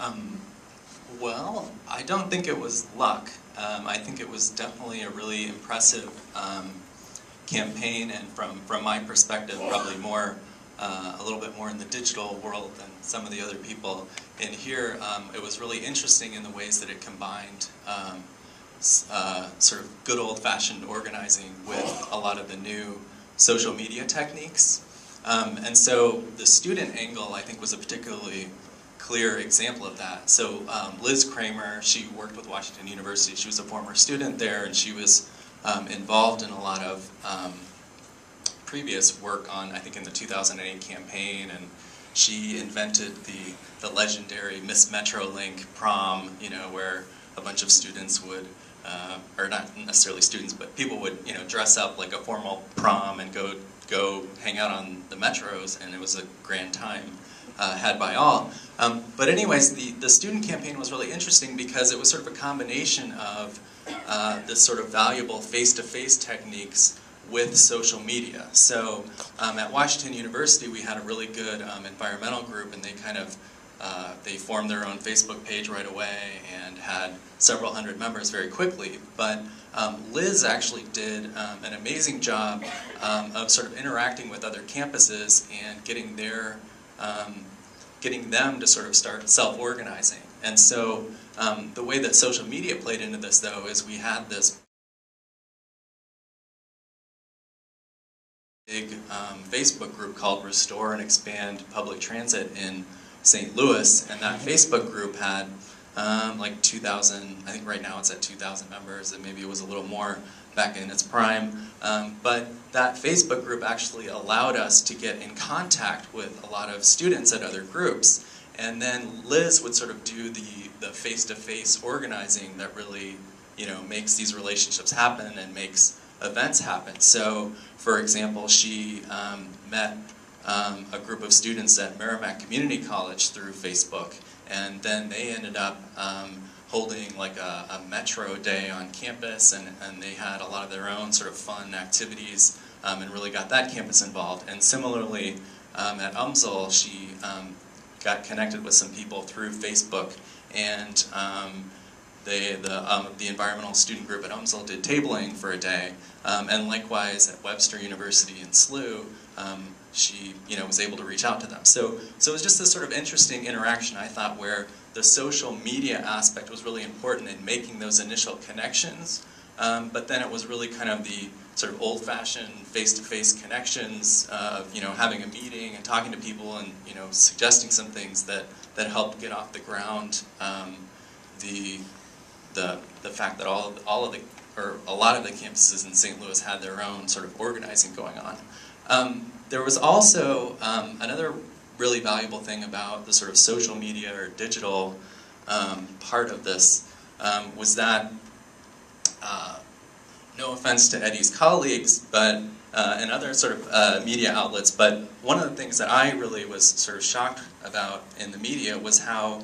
Um, well, I don't think it was luck. I think it was definitely a really impressive campaign, and from my perspective, probably more a little bit more in the digital world than some of the other people in here. It was really interesting in the ways that it combined sort of good old-fashioned organizing with a lot of the new social media techniques. And so the student angle, I think, was a particularly clear example of that. So Liz Kramer, she worked with Washington University. She was a former student there, and she was involved in a lot of previous work on, I think, in the 2008 campaign, and she invented the legendary Miss Metrolink prom, you know, where a bunch of students would, or not necessarily students, but people would, you know, dress up like a formal prom and go hang out on the metros, and it was a grand time had by all. But anyways, the student campaign was really interesting because it was sort of a combination of this sort of valuable face-to-face techniques with social media. So at Washington University, we had a really good environmental group, and they kind of they formed their own Facebook page right away and had several hundred members very quickly. But Liz actually did an amazing job of sort of interacting with other campuses and getting them to sort of start self-organizing. And so the way that social media played into this, though, is we had this big Facebook group called Restore and Expand Public Transit in St. Louis, and that Facebook group had like 2,000, I think right now it's at 2,000 members, and maybe it was a little more back in its prime. But that Facebook group actually allowed us to get in contact with a lot of students at other groups. And then Liz would sort of do the face-to-face organizing that really, you know, makes these relationships happen and makes events happen. So, for example, she met a group of students at Merrimack Community College through Facebook, and then they ended up holding like a metro day on campus, and they had a lot of their own sort of fun activities and really got that campus involved. And similarly, at UMSL, she got connected with some people through Facebook, and the environmental student group at UMSL did tabling for a day, and likewise at Webster University in SLU, she, you know, was able to reach out to them. So it was just this sort of interesting interaction, I thought, where the social media aspect was really important in making those initial connections, but then it was really kind of the sort of old-fashioned face-to-face connections of, you know, having a meeting and talking to people and, you know, suggesting some things that helped get off the ground the fact that a lot of the campuses in St. Louis had their own sort of organizing going on. There was also another really valuable thing about the sort of social media or digital part of this was that, no offense to Eddie's colleagues, but and other sort of media outlets, but one of the things that I really was sort of shocked about in the media was how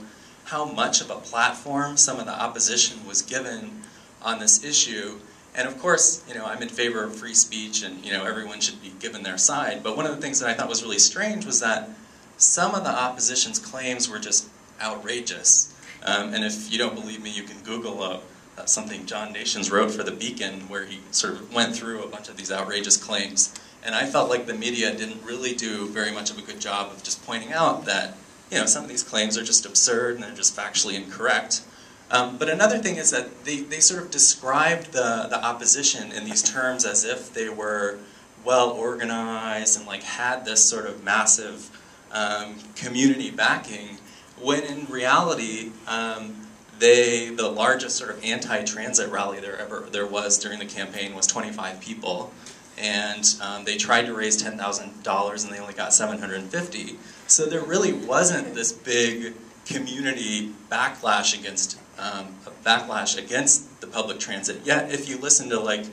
much of a platform some of the opposition was given on this issue. And of course, you know, I'm in favor of free speech, and, you know, everyone should be given their side. But one of the things that I thought was really strange was that some of the opposition's claims were just outrageous. And if you don't believe me, you can Google something John Nations wrote for The Beacon, where he sort of went through a bunch of these outrageous claims. And I felt like the media didn't really do very much of a good job of just pointing out that, you know, some of these claims are just absurd and they're just factually incorrect. But another thing is that they sort of described the opposition in these terms as if they were well organized and like had this sort of massive community backing, when in reality the largest sort of anti-transit rally there was during the campaign was 25 people, and they tried to raise $10,000 and they only got $750. So there really wasn't this big community backlash against the public transit. Yet, if you listen to like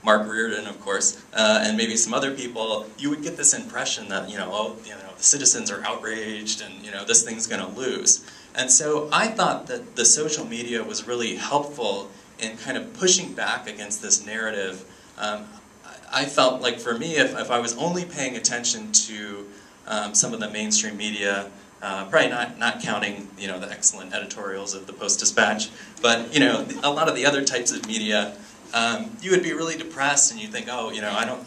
Mark Reardon, of course, and maybe some other people, you would get this impression that, you know, oh, you know, the citizens are outraged, and, you know, this thing's going to lose. And so I thought that the social media was really helpful in kind of pushing back against this narrative. I felt like, for me, if I was only paying attention to some of the mainstream media, Probably not counting, you know, the excellent editorials of the Post-Dispatch, but, you know, a lot of the other types of media, you would be really depressed and you think, oh, you know, I don't